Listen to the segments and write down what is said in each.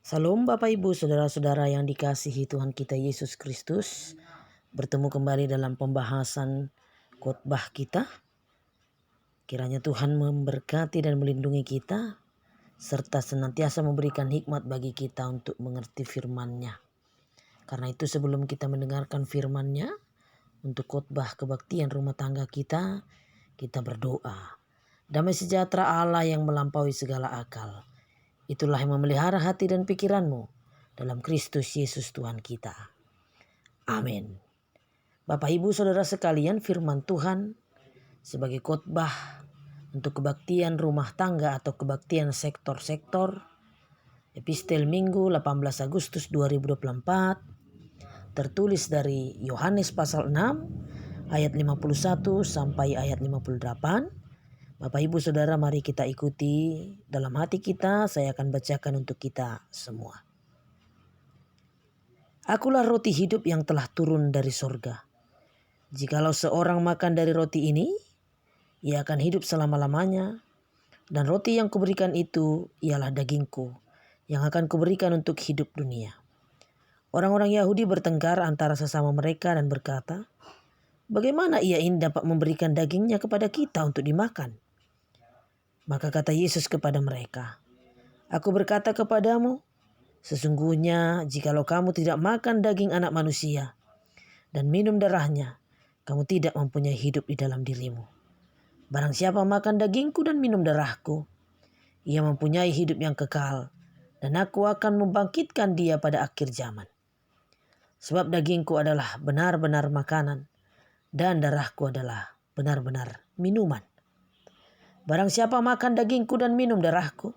Salam Bapak Ibu Saudara-saudara yang dikasihi Tuhan kita Yesus Kristus. Bertemu kembali dalam pembahasan khotbah kita. Kiranya Tuhan memberkati dan melindungi kita, serta senantiasa memberikan hikmat bagi kita untuk mengerti firman-Nya. Karena itu sebelum kita mendengarkan firman-Nya, untuk khotbah kebaktian rumah tangga kita berdoa. Damai sejahtera Allah yang melampaui segala akal, itulah yang memelihara hati dan pikiranmu dalam Kristus Yesus Tuhan kita. Amin. Bapak Ibu Saudara sekalian, firman Tuhan sebagai khotbah untuk kebaktian rumah tangga atau kebaktian sektor-sektor, Epistel Minggu 18 Agustus 2024, tertulis dari Yohanes pasal 6 ayat 51 sampai ayat 58. Bapak Ibu Saudara, mari kita ikuti dalam hati kita. Saya akan bacakan untuk kita semua. Akulah roti hidup yang telah turun dari sorga. Jikalau seorang makan dari roti ini, ia akan hidup selama-lamanya. Dan roti yang kuberikan itu ialah dagingku, yang akan kuberikan untuk hidup dunia. Orang-orang Yahudi bertengkar antara sesama mereka dan berkata, bagaimana ia ini dapat memberikan dagingnya kepada kita untuk dimakan? Maka kata Yesus kepada mereka, aku berkata kepadamu, sesungguhnya jikalau kamu tidak makan daging anak manusia dan minum darahnya, kamu tidak mempunyai hidup di dalam dirimu. Barang siapa makan dagingku dan minum darahku, ia mempunyai hidup yang kekal, dan aku akan membangkitkan dia pada akhir zaman. Sebab dagingku adalah benar-benar makanan, dan darahku adalah benar-benar minuman. Barang siapa makan dagingku dan minum darahku,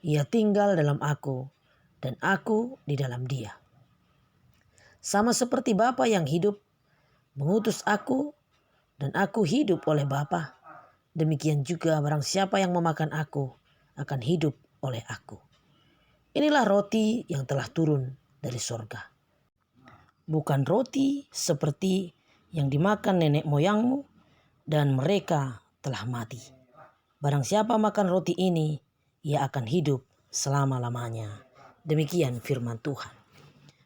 ia tinggal dalam aku dan aku di dalam dia. Sama seperti Bapa yang hidup mengutus aku dan aku hidup oleh Bapa, demikian juga barang siapa yang memakan aku akan hidup oleh aku. Inilah roti yang telah turun dari sorga. Bukan roti seperti yang dimakan nenek moyangmu dan mereka telah mati. Barang siapa makan roti ini, ia akan hidup selama-lamanya. Demikian firman Tuhan.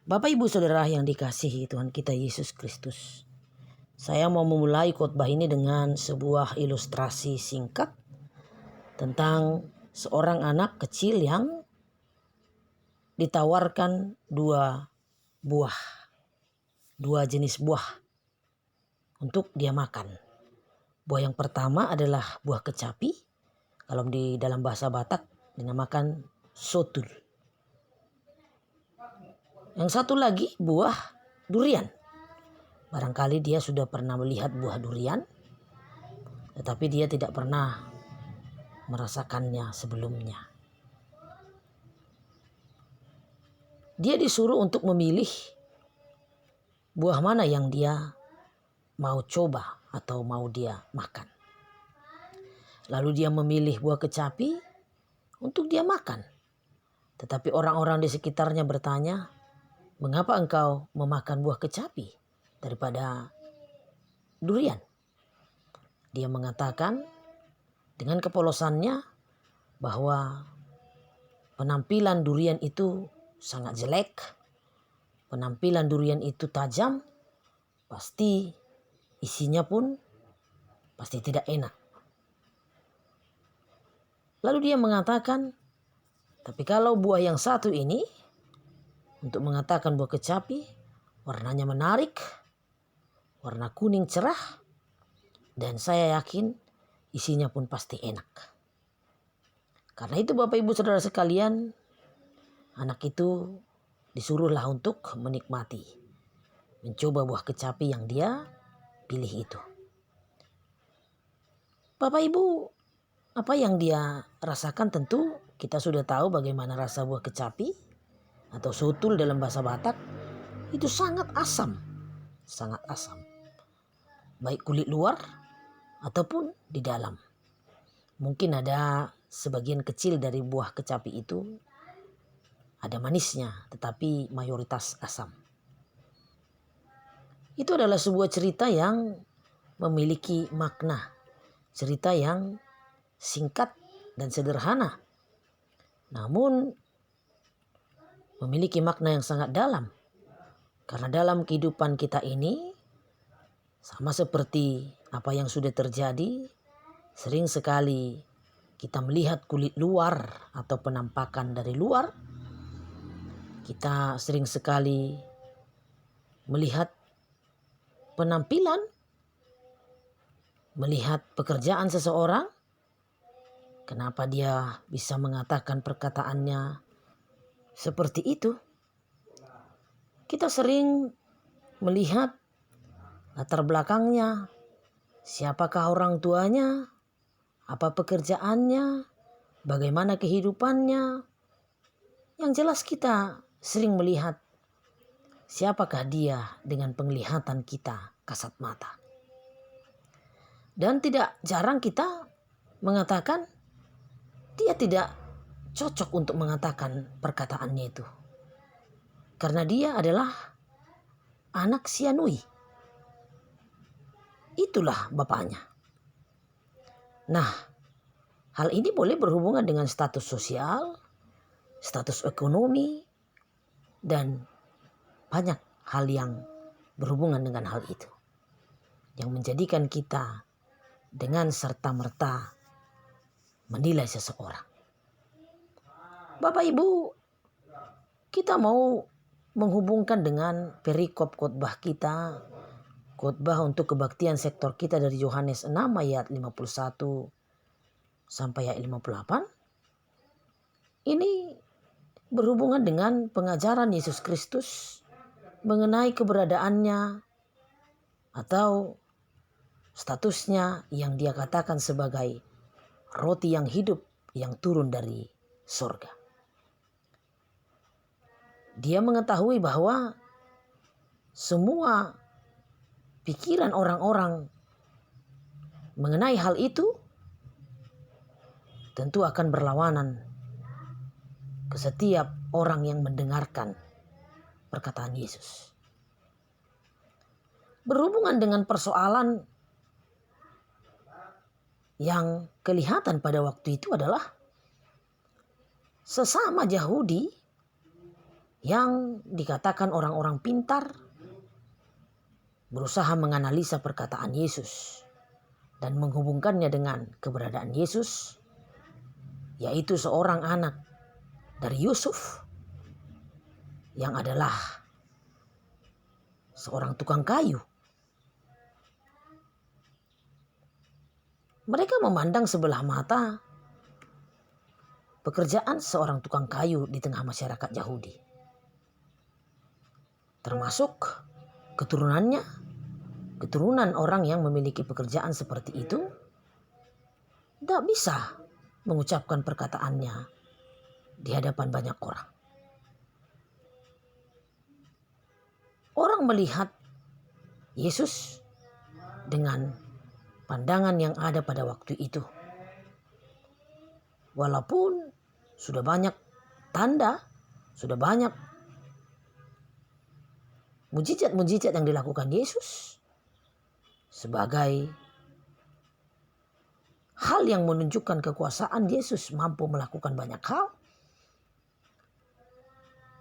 Bapak Ibu Saudara yang dikasihi Tuhan kita Yesus Kristus. Saya mau memulai khotbah ini dengan sebuah ilustrasi singkat tentang seorang anak kecil yang ditawarkan dua jenis buah untuk dia makan. Buah yang pertama adalah buah kecapi, kalau di dalam bahasa Batak dinamakan sotul. Yang satu lagi buah durian. Barangkali dia sudah pernah melihat buah durian, tetapi dia tidak pernah merasakannya sebelumnya. Dia disuruh untuk memilih buah mana yang dia mau coba atau mau dia makan. Lalu dia memilih buah kecapi untuk dia makan. Tetapi orang-orang di sekitarnya bertanya, mengapa engkau memakan buah kecapi daripada durian? Dia mengatakan dengan kepolosannya bahwa penampilan durian itu sangat jelek, penampilan durian itu tajam, pasti isinya pun pasti tidak enak. Lalu dia mengatakan, tapi kalau buah yang satu ini, untuk mengatakan buah kecapi, warnanya menarik, warna kuning cerah, dan saya yakin isinya pun pasti enak. Karena itu Bapak Ibu Saudara sekalian, anak itu disuruhlah untuk menikmati, mencoba buah kecapi yang dia pilih itu. Bapak Ibu, apa yang dia rasakan tentu kita sudah tahu bagaimana rasa buah kecapi atau sotul dalam bahasa Batak. Itu sangat asam. Baik kulit luar ataupun di dalam. Mungkin ada sebagian kecil dari buah kecapi itu ada manisnya, tetapi mayoritas asam. Itu adalah sebuah cerita yang memiliki makna. Cerita yang singkat dan sederhana. Namun memiliki makna yang sangat dalam. Karena dalam kehidupan kita ini, sama seperti apa yang sudah terjadi, sering sekali kita melihat kulit luar atau penampakan dari luar. Kita sering sekali melihat penampilan, melihat pekerjaan seseorang. Kenapa dia bisa mengatakan perkataannya seperti itu? Kita sering melihat latar belakangnya, siapakah orang tuanya, apa pekerjaannya, bagaimana kehidupannya. Yang jelas kita sering melihat siapakah dia dengan penglihatan kita kasat mata. Dan tidak jarang kita mengatakan dia tidak cocok untuk mengatakan perkataannya itu. Karena dia adalah anak Sianui. Itulah bapaknya. Nah, hal ini boleh berhubungan dengan status sosial, status ekonomi, dan banyak hal yang berhubungan dengan hal itu. Yang menjadikan kita dengan serta-merta menilai seseorang. Bapak Ibu, kita mau menghubungkan dengan perikop khotbah kita, khotbah untuk kebaktian sektor kita dari Yohanes 6 ayat 51 sampai ayat 58. Ini berhubungan dengan pengajaran Yesus Kristus mengenai keberadaannya atau statusnya yang dia katakan sebagai roti yang hidup yang turun dari surga. Dia mengetahui bahwa semua pikiran orang-orang mengenai hal itu tentu akan berlawanan ke setiap orang yang mendengarkan perkataan Yesus. Berhubungan dengan persoalan yang kelihatan pada waktu itu adalah sesama Yahudi yang dikatakan orang-orang pintar berusaha menganalisa perkataan Yesus dan menghubungkannya dengan keberadaan Yesus, yaitu seorang anak dari Yusuf yang adalah seorang tukang kayu. Mereka memandang sebelah mata pekerjaan seorang tukang kayu di tengah masyarakat Yahudi. Termasuk keturunannya, keturunan orang yang memiliki pekerjaan seperti itu, tidak bisa mengucapkan perkataannya di hadapan banyak orang. Orang melihat Yesus dengan pandangan yang ada pada waktu itu. Walaupun sudah banyak tanda, sudah banyak mujizat-mujizat yang dilakukan Yesus sebagai hal yang menunjukkan kekuasaan Yesus mampu melakukan banyak hal.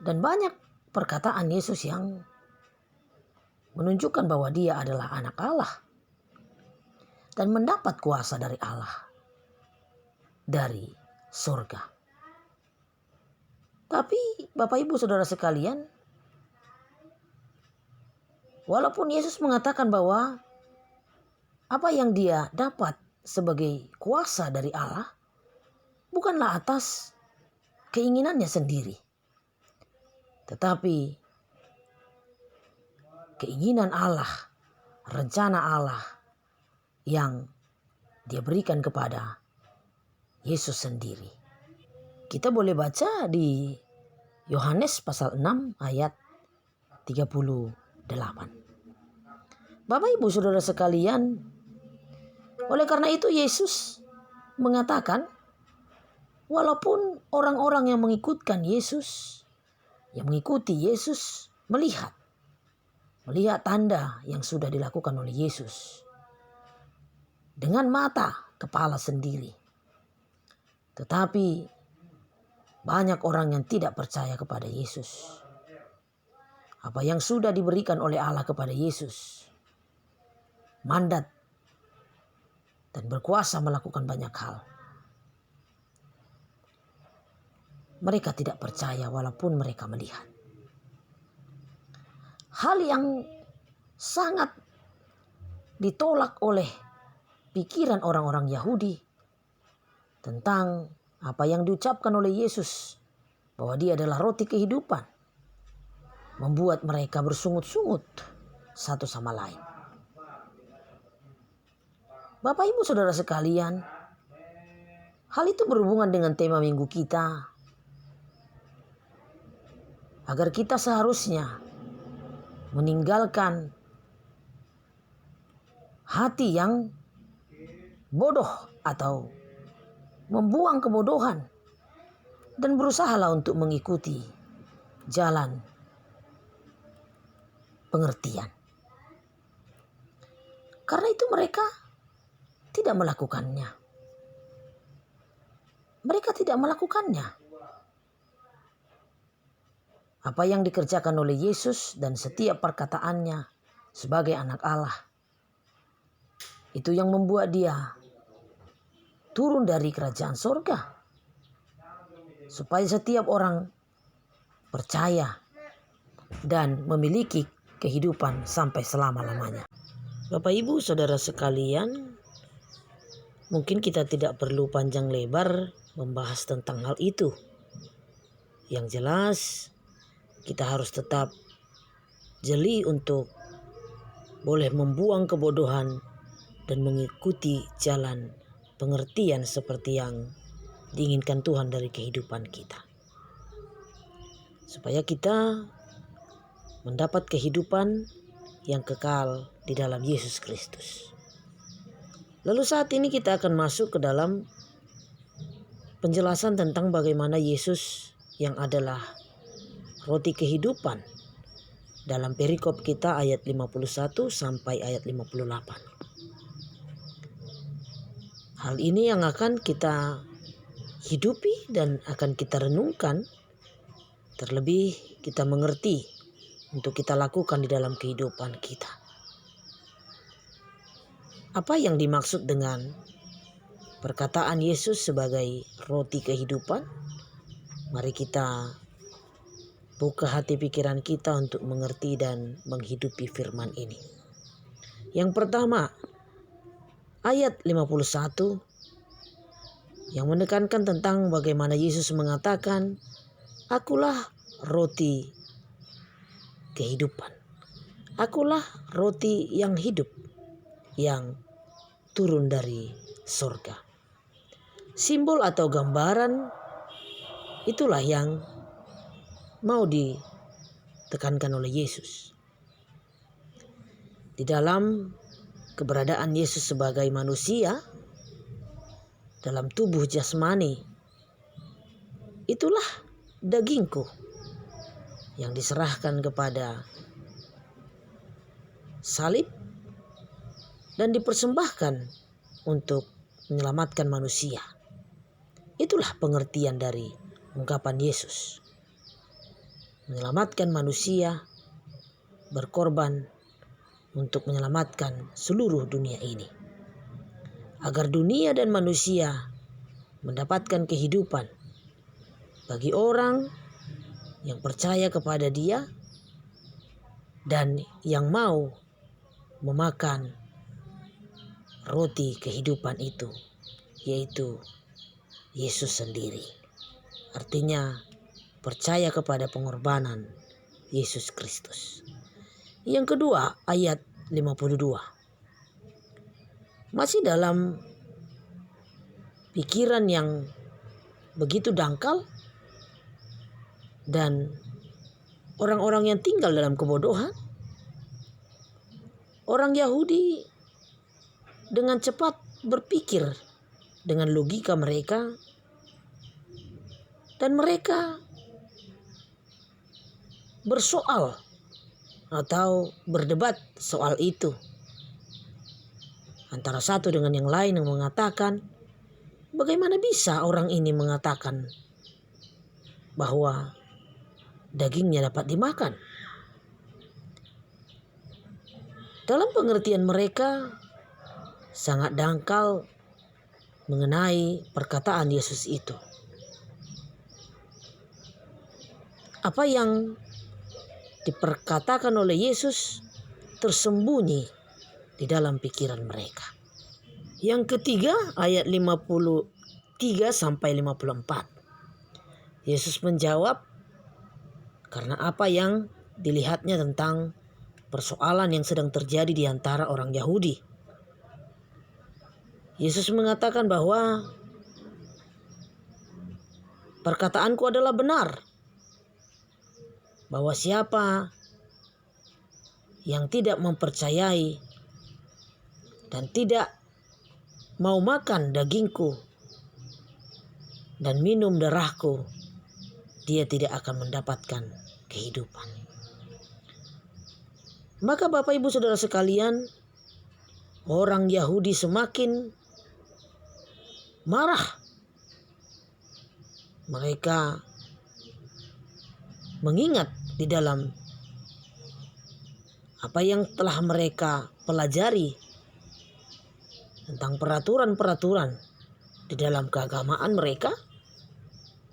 Dan banyak perkataan Yesus yang menunjukkan bahwa dia adalah anak Allah dan mendapat kuasa dari Allah, dari surga. Tapi Bapak Ibu Saudara sekalian, walaupun Yesus mengatakan bahwa apa yang dia dapat sebagai kuasa dari Allah bukanlah atas keinginannya sendiri, tetapi keinginan Allah, rencana Allah yang dia berikan kepada Yesus sendiri. Kita boleh baca di Yohanes pasal 6 ayat 38. Bapak Ibu Saudara sekalian, oleh karena itu Yesus mengatakan, walaupun orang-orang yang mengikutkan Yesus, yang mengikuti Yesus melihat tanda yang sudah dilakukan oleh Yesus dengan mata kepala sendiri. Tetapi banyak orang yang tidak percaya kepada Yesus. Apa yang sudah diberikan oleh Allah kepada Yesus, mandat dan berkuasa melakukan banyak hal, mereka tidak percaya walaupun mereka melihat. Hal yang sangat ditolak oleh pikiran orang-orang Yahudi tentang apa yang diucapkan oleh Yesus bahwa dia adalah roti kehidupan, membuat mereka bersungut-sungut satu sama lain. Bapak Ibu Saudara sekalian, hal itu berhubungan dengan tema minggu kita, agar kita seharusnya meninggalkan hati yang bodoh atau membuang kebodohan dan berusahalah untuk mengikuti jalan pengertian. Karena itu mereka tidak melakukannya. Mereka tidak melakukannya. Apa yang dikerjakan oleh Yesus dan setiap perkataannya sebagai anak Allah, itu yang membuat dia turun dari kerajaan surga, supaya setiap orang percaya dan memiliki kehidupan sampai selama-lamanya. Bapak Ibu Saudara sekalian, mungkin kita tidak perlu panjang lebar membahas tentang hal itu. Yang jelas kita harus tetap jeli untuk boleh membuang kebodohan dan mengikuti jalan pengertian seperti yang diinginkan Tuhan dari kehidupan kita. Supaya kita mendapat kehidupan yang kekal di dalam Yesus Kristus. Lalu saat ini kita akan masuk ke dalam penjelasan tentang bagaimana Yesus yang adalah roti kehidupan dalam perikop kita ayat 51 sampai ayat 58. Hal ini yang akan kita hidupi dan akan kita renungkan, terlebih kita mengerti untuk kita lakukan di dalam kehidupan kita. Apa yang dimaksud dengan perkataan Yesus sebagai roti kehidupan? Mari kita buka hati pikiran kita untuk mengerti dan menghidupi firman ini. Yang pertama, ayat 51 yang menekankan tentang bagaimana Yesus mengatakan, "Akulah roti kehidupan. Akulah roti yang hidup yang turun dari surga." Simbol atau gambaran itulah yang mau ditekankan oleh Yesus. Di dalam keberadaan Yesus sebagai manusia dalam tubuh jasmani, itulah dagingku yang diserahkan kepada salib dan dipersembahkan untuk menyelamatkan manusia. Itulah pengertian dari ungkapan Yesus. Menyelamatkan manusia, berkorban untuk menyelamatkan seluruh dunia ini. Agar dunia dan manusia mendapatkan kehidupan bagi orang yang percaya kepada Dia dan yang mau memakan roti kehidupan itu, yaitu Yesus sendiri. Artinya percaya kepada pengorbanan Yesus Kristus. Yang kedua, ayat 52. Masih dalam pikiran yang begitu dangkal dan orang-orang yang tinggal dalam kebodohan, orang Yahudi dengan cepat berpikir dengan logika mereka, dan mereka bersoal atau berdebat soal itu. Antara satu dengan yang lain yang mengatakan, bagaimana bisa orang ini mengatakan bahwa dagingnya dapat dimakan. Dalam pengertian mereka sangat dangkal mengenai perkataan Yesus itu. Apa yang diperkatakan oleh Yesus tersembunyi di dalam pikiran mereka. Yang ketiga, ayat 53 sampai 54. Yesus menjawab karena apa yang dilihatnya tentang persoalan yang sedang terjadi di antara orang Yahudi. Yesus mengatakan bahwa perkataanku adalah benar, bahwa siapa yang tidak mempercayai dan tidak mau makan dagingku dan minum darahku, dia tidak akan mendapatkan kehidupan. Maka Bapak Ibu Saudara sekalian, orang Yahudi semakin marah. Mereka mengingat di dalam apa yang telah mereka pelajari tentang peraturan-peraturan di dalam keagamaan mereka,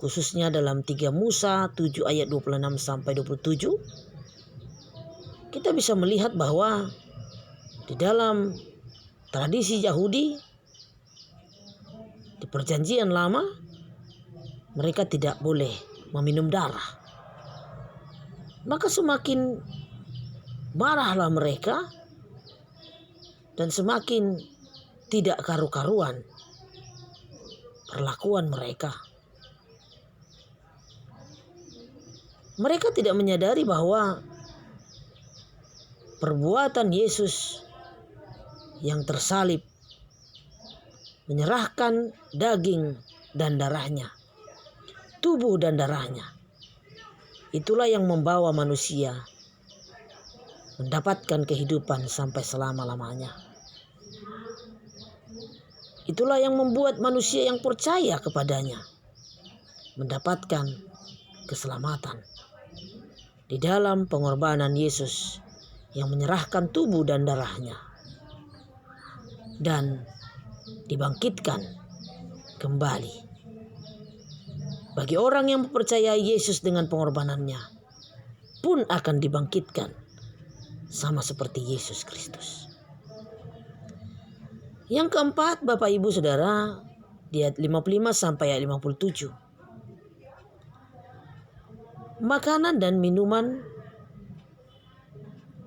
khususnya dalam 3 Musa 7 ayat 26 sampai 27, kita bisa melihat bahwa di dalam tradisi Yahudi di Perjanjian Lama mereka tidak boleh meminum darah. Maka semakin marahlah mereka dan semakin tidak karu-karuan perlakuan mereka. Mereka tidak menyadari bahwa perbuatan Yesus yang tersalib, menyerahkan daging dan darahnya, tubuh dan darahnya, itulah yang membawa manusia mendapatkan kehidupan sampai selama-lamanya. Itulah yang membuat manusia yang percaya kepadanya mendapatkan keselamatan di dalam pengorbanan Yesus yang menyerahkan tubuh dan darahnya dan dibangkitkan kembali. Bagi orang yang mempercayai Yesus dengan pengorbanannya pun akan dibangkitkan sama seperti Yesus Kristus. Yang keempat, Bapak Ibu Saudara, di ayat 55 sampai ayat 57. Makanan dan minuman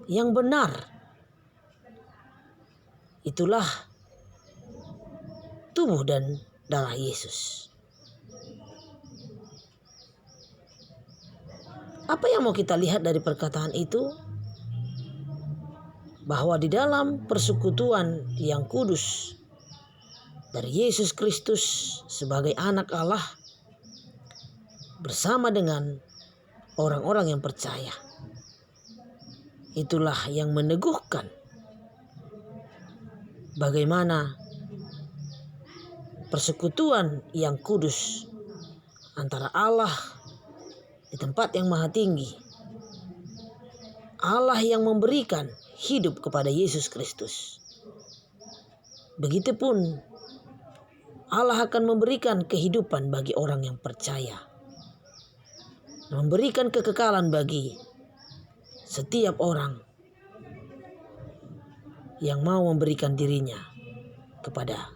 yang benar, itulah tubuh dan darah Yesus. Apa yang mau kita lihat dari perkataan itu? Bahwa di dalam persekutuan yang kudus dari Yesus Kristus sebagai anak Allah bersama dengan orang-orang yang percaya, itulah yang meneguhkan bagaimana persekutuan yang kudus antara Allah di tempat yang maha tinggi, Allah yang memberikan hidup kepada Yesus Kristus. Begitupun Allah akan memberikan kehidupan bagi orang yang percaya, memberikan kekekalan bagi setiap orang yang mau memberikan dirinya kepada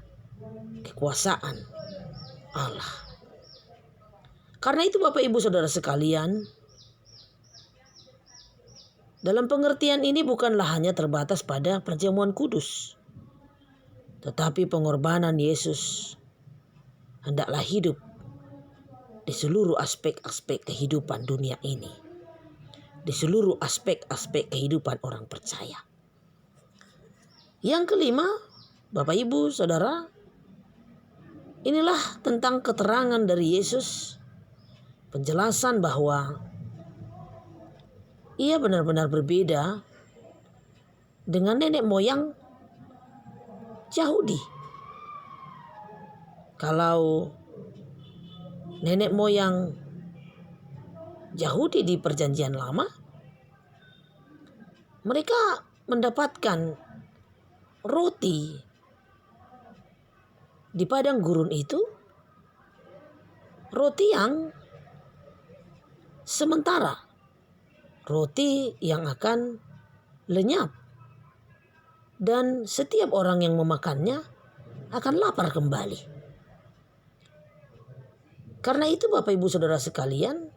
kekuasaan Allah. Karena itu Bapak Ibu Saudara sekalian, dalam pengertian ini bukanlah hanya terbatas pada perjamuan kudus, tetapi pengorbanan Yesus hendaklah hidup di seluruh aspek-aspek kehidupan dunia ini, di seluruh aspek-aspek kehidupan orang percaya. Yang kelima, Bapak Ibu Saudara, inilah tentang keterangan dari Yesus, penjelasan bahwa ia benar-benar berbeda dengan nenek moyang Yahudi. Kalau nenek moyang Yahudi di Perjanjian Lama, mereka mendapatkan roti di padang gurun itu, roti yang sementara, roti yang akan lenyap, dan setiap orang yang memakannya akan lapar kembali. Karena itu Bapak Ibu Saudara sekalian,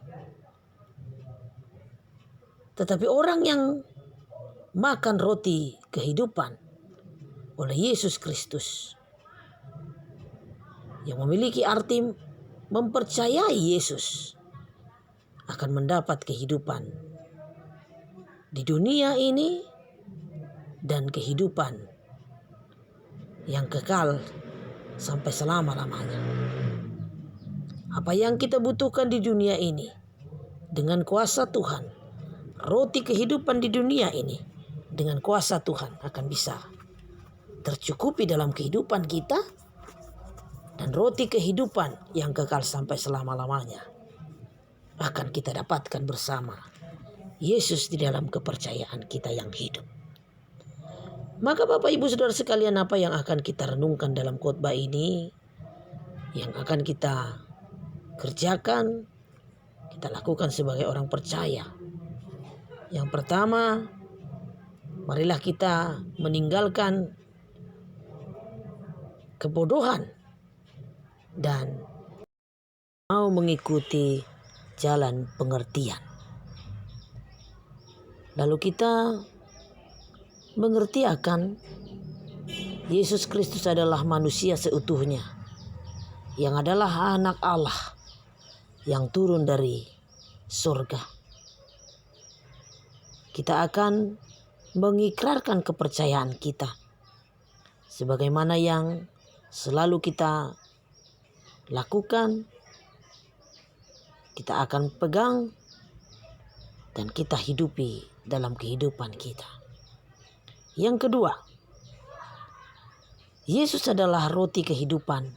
tetapi orang yang makan roti kehidupan oleh Yesus Kristus, yang memiliki arti mempercayai Yesus, akan mendapat kehidupan di dunia ini dan kehidupan yang kekal sampai selama-lamanya. Apa yang kita butuhkan di dunia ini, dengan kuasa Tuhan, roti kehidupan di dunia ini dengan kuasa Tuhan akan bisa tercukupi dalam kehidupan kita, dan roti kehidupan yang kekal sampai selama-lamanya akan kita dapatkan bersama Yesus di dalam kepercayaan kita yang hidup. Maka Bapak Ibu Saudara sekalian, apa yang akan kita renungkan dalam khotbah ini, yang akan kita kerjakan, kita lakukan sebagai orang percaya. Yang pertama, marilah kita meninggalkan kebodohan dan mau mengikuti jalan pengertian. Lalu kita mengerti akan Yesus Kristus adalah manusia seutuhnya, yang adalah anak Allah yang turun dari surga. Kita akan mengikrarkan kepercayaan kita sebagaimana yang selalu kita lakukan. Kita akan pegang dan kita hidupi dalam kehidupan kita. Yang kedua, Yesus adalah roti kehidupan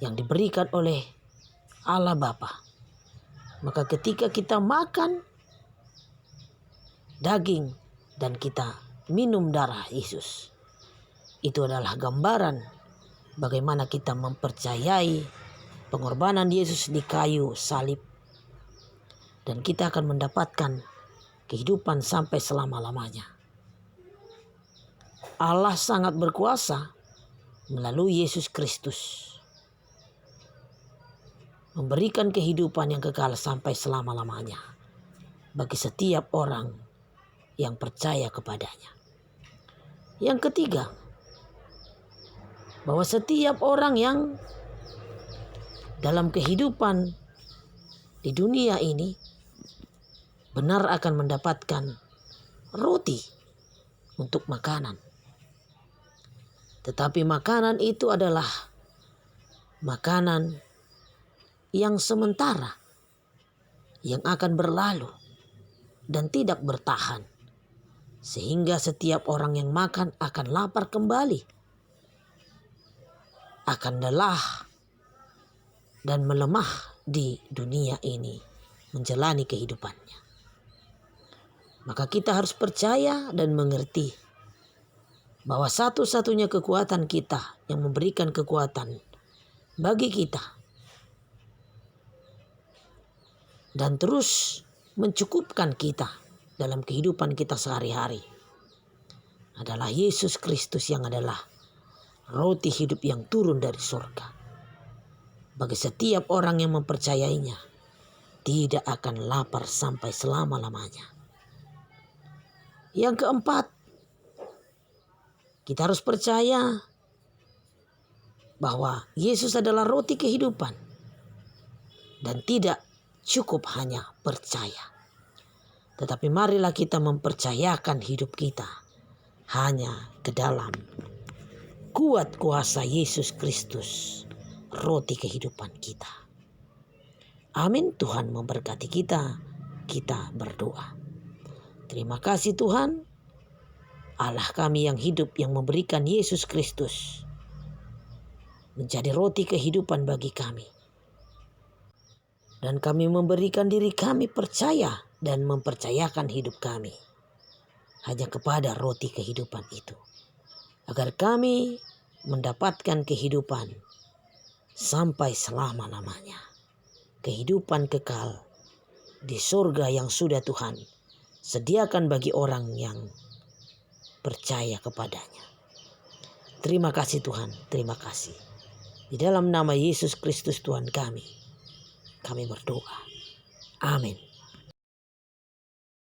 yang diberikan oleh Allah Bapa. Maka ketika kita makan daging dan kita minum darah Yesus, itu adalah gambaran bagaimana kita mempercayai pengorbanan Yesus di kayu salib, dan kita akan mendapatkan kehidupan sampai selama-lamanya. Allah sangat berkuasa melalui Yesus Kristus memberikan kehidupan yang kekal sampai selama-lamanya bagi setiap orang yang percaya kepadanya. Yang ketiga, bahwa setiap orang yang dalam kehidupan di dunia ini benar akan mendapatkan roti untuk makanan. Tetapi makanan itu adalah makanan yang sementara, yang akan berlalu dan tidak bertahan, sehingga setiap orang yang makan akan lapar kembali, akan lelah dan melemah di dunia ini menjalani kehidupannya. Maka kita harus percaya dan mengerti bahwa satu-satunya kekuatan kita yang memberikan kekuatan bagi kita dan terus mencukupkan kita dalam kehidupan kita sehari-hari adalah Yesus Kristus, yang adalah roti hidup yang turun dari surga. Bagi setiap orang yang mempercayainya, tidak akan lapar sampai selama-lamanya. Yang keempat, kita harus percaya bahwa Yesus adalah roti kehidupan, dan tidak cukup hanya percaya. Tetapi marilah kita mempercayakan hidup kita hanya ke dalam kuat kuasa Yesus Kristus, roti kehidupan kita. Amin. Tuhan memberkati kita. Kita berdoa. Terima kasih Tuhan, Allah kami yang hidup, yang memberikan Yesus Kristus menjadi roti kehidupan bagi kami. Dan kami memberikan diri kami percaya dan mempercayakan hidup kami hanya kepada roti kehidupan itu. Agar kami mendapatkan kehidupan sampai selama-lamanya. Kehidupan kekal di surga yang sudah Tuhan sediakan bagi orang yang percaya kepadanya. Terima kasih Tuhan, terima kasih. Di dalam nama Yesus Kristus Tuhan kami berdoa. Amin.